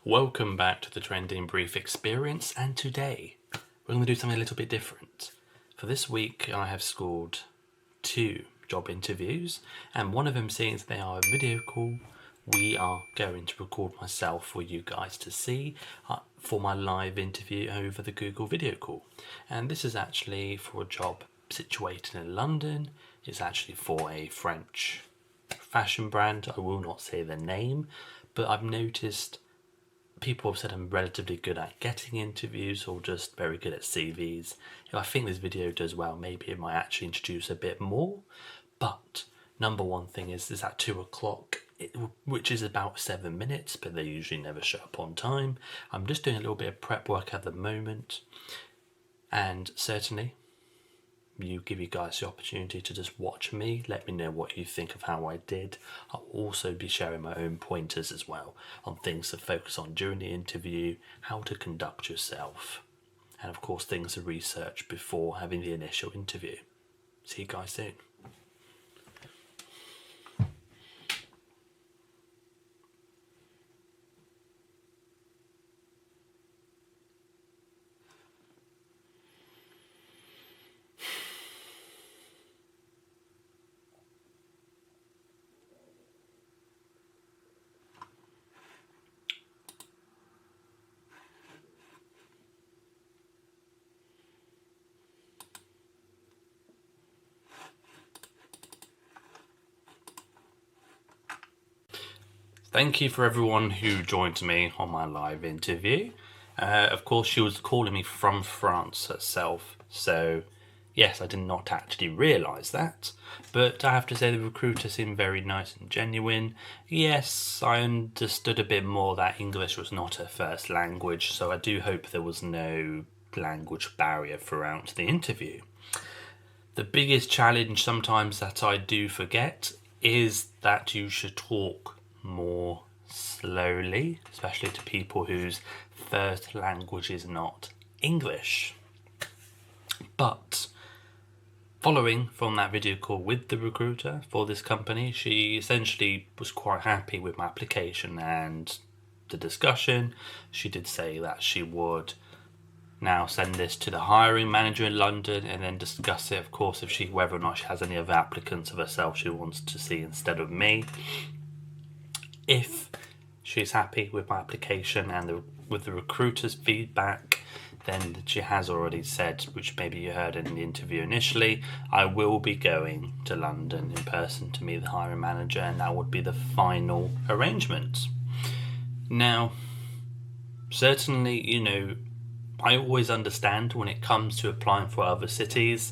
Welcome back to the Trending Brief Experience, and today we're going to do something a little bit different. For this week I have scored 2 job interviews, and one of them, since they are a video call, we are going to record myself for you guys to see for my live interview over the Google video call. And this is actually for a job situated in London. It's actually for a French fashion brand. I will not say the name, but I've noticed people have said I'm relatively good at getting interviews or just very good at CVs. If I think this video does well, maybe it might actually introduce a bit more. But number one thing is at 2 o'clock, which is about 7 minutes, but they usually never show up on time. I'm just doing a little bit of prep work at the moment, and certainly give you guys the opportunity to just watch me. Let me know what you think of how I did. I'll also be sharing my own pointers as well on things to focus on during the interview, how to conduct yourself, and of course things to research before having the initial interview. See you guys soon. Thank you for everyone who joined me on my live interview. Of course, she was calling me from France herself, so yes, I did not actually realise that. But I have to say the recruiter seemed very nice and genuine. Yes, I understood a bit more that English was not her first language, so I do hope there was no language barrier throughout the interview. The biggest challenge sometimes that I do forget is that you should talk more slowly, especially to people whose first language is not English. But following from that video call with the recruiter for this company, she essentially was quite happy with my application and the discussion. She did say that she would now send this to the hiring manager in London and then discuss it, of course, whether or not she has any other applicants of herself she wants to see instead of me. If she's happy with my application and with the recruiter's feedback, then she has already said, which maybe you heard in the interview initially, I will be going to London in person to meet the hiring manager, and that would be the final arrangement. Now, certainly, I always understand when it comes to applying for other cities.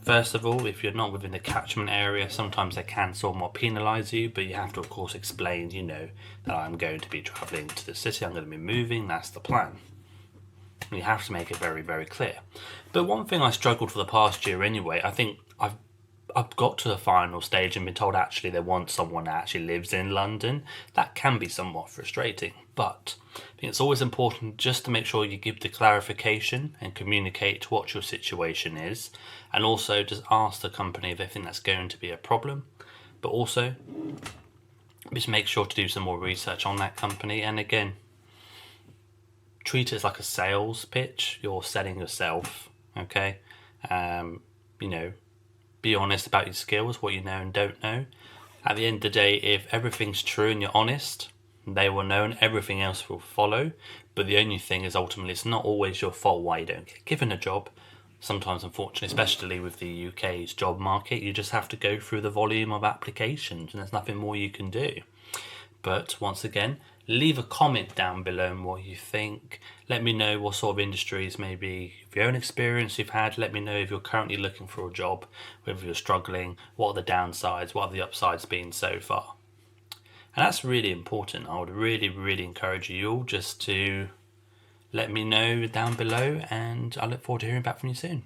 First of all, if you're not within the catchment area, sometimes they can somewhat penalise you, but you have to, of course, explain, that I'm going to be travelling to the city, I'm going to be moving, that's the plan. And you have to make it very, very clear. But one thing I struggled for the past year anyway, I think I've got to the final stage and been told actually they want someone that actually lives in London. That can be somewhat frustrating, but I think it's always important just to make sure you give the clarification and communicate what your situation is, and also just ask the company if they think that's going to be a problem, but also just make sure to do some more research on that company. And again, treat it as like a sales pitch. You're selling yourself, okay? Be honest about your skills, what you know and don't know. At the end of the day, if everything's true and you're honest, they will know and everything else will follow. But the only thing is, ultimately, it's not always your fault why you don't get given a job. Sometimes, unfortunately, especially with the UK's job market, you just have to go through the volume of applications and there's nothing more you can do. But once again, leave a comment down below on what you think. Let me know what sort of industries, maybe if your own experience you've had. Let me know if you're currently looking for a job, whether you're struggling, what are the downsides, what have the upsides been so far. And that's really important. I would really, really encourage you all just to let me know down below, and I look forward to hearing back from you soon.